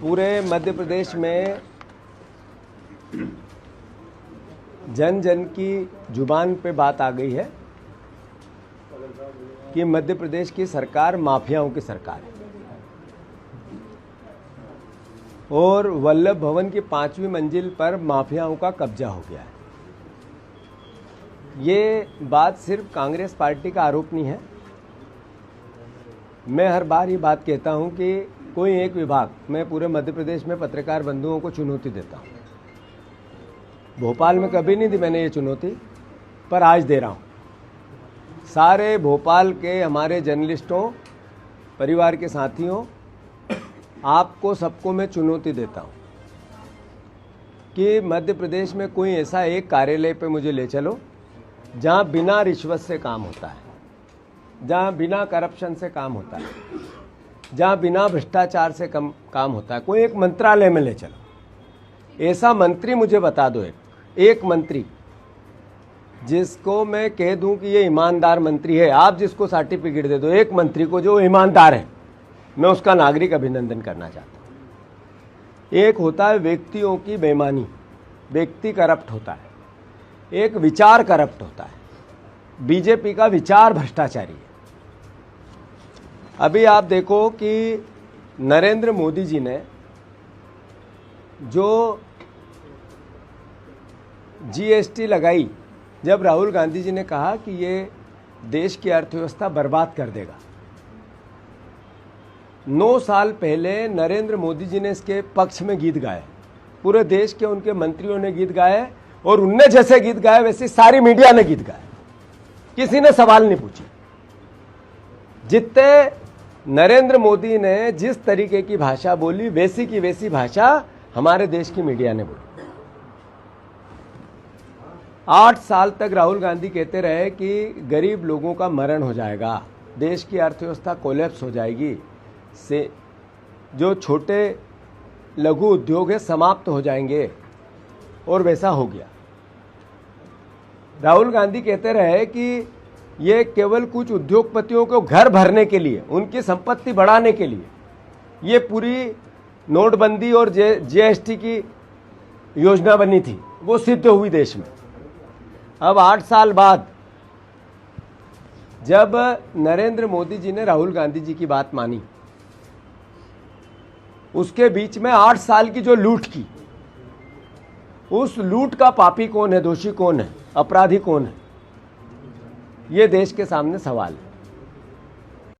पूरे मध्य प्रदेश में जन जन की जुबान पे बात आ गई है कि मध्य प्रदेश की सरकार माफियाओं की सरकार है और वल्लभ भवन की 5वीं मंजिल पर माफियाओं का कब्जा हो गया है। ये बात सिर्फ कांग्रेस पार्टी का आरोप नहीं है। मैं हर बार ये बात कहता हूं कि कोई एक विभाग, मैं पूरे मध्य प्रदेश में पत्रकार बंधुओं को चुनौती देता हूं। भोपाल में कभी नहीं दी मैंने ये चुनौती, पर आज दे रहा हूं। सारे भोपाल के हमारे जर्नलिस्टों, परिवार के साथियों, आपको सबको मैं चुनौती देता हूं कि मध्य प्रदेश में कोई ऐसा एक कार्यालय पे मुझे ले चलो जहां बिना रिश्वत से काम होता है, जहां बिना करप्शन से काम होता है, जहां बिना भ्रष्टाचार से काम होता है। कोई एक मंत्रालय में ले चलो, ऐसा मंत्री मुझे बता दो, एक मंत्री जिसको मैं कह दूं कि ये ईमानदार मंत्री है। आप जिसको सर्टिफिकेट दे दो, एक मंत्री को जो ईमानदार है, मैं उसका नागरिक अभिनंदन करना चाहता हूं। एक होता है व्यक्तियों की बेईमानी, व्यक्ति करप्ट होता है, एक विचार करप्ट होता है। बीजेपी का विचार भ्रष्टाचारी है। अभी आप देखो कि नरेंद्र मोदी जी ने जो जीएसटी लगाई, जब राहुल गांधी जी ने कहा कि ये देश की अर्थव्यवस्था बर्बाद कर देगा, 9 साल पहले नरेंद्र मोदी जी ने इसके पक्ष में गीत गाए, पूरे देश के उनके मंत्रियों ने गीत गाए और उनने जैसे गीत गाए वैसे सारी मीडिया ने गीत गाए, किसी ने सवाल नहीं पूछे। जितने नरेंद्र मोदी ने जिस तरीके की भाषा बोली, वैसी की वैसी भाषा हमारे देश की मीडिया ने बोली। 8 साल तक राहुल गांधी कहते रहे कि गरीब लोगों का मरण हो जाएगा, देश की अर्थव्यवस्था कोलैप्स हो जाएगी, से जो छोटे लघु उद्योग है समाप्त हो जाएंगे, और वैसा हो गया। राहुल गांधी कहते रहे कि ये केवल कुछ उद्योगपतियों को घर भरने के लिए, उनकी संपत्ति बढ़ाने के लिए ये पूरी नोटबंदी और जीएसटी की योजना बनी थी, वो सिद्ध हुई देश में। अब 8 साल बाद जब नरेंद्र मोदी जी ने राहुल गांधी जी की बात मानी, उसके बीच में 8 साल की जो लूट की, उस लूट का पापी कौन है, दोषी कौन है, अपराधी कौन है, ये देश के सामने सवाल है।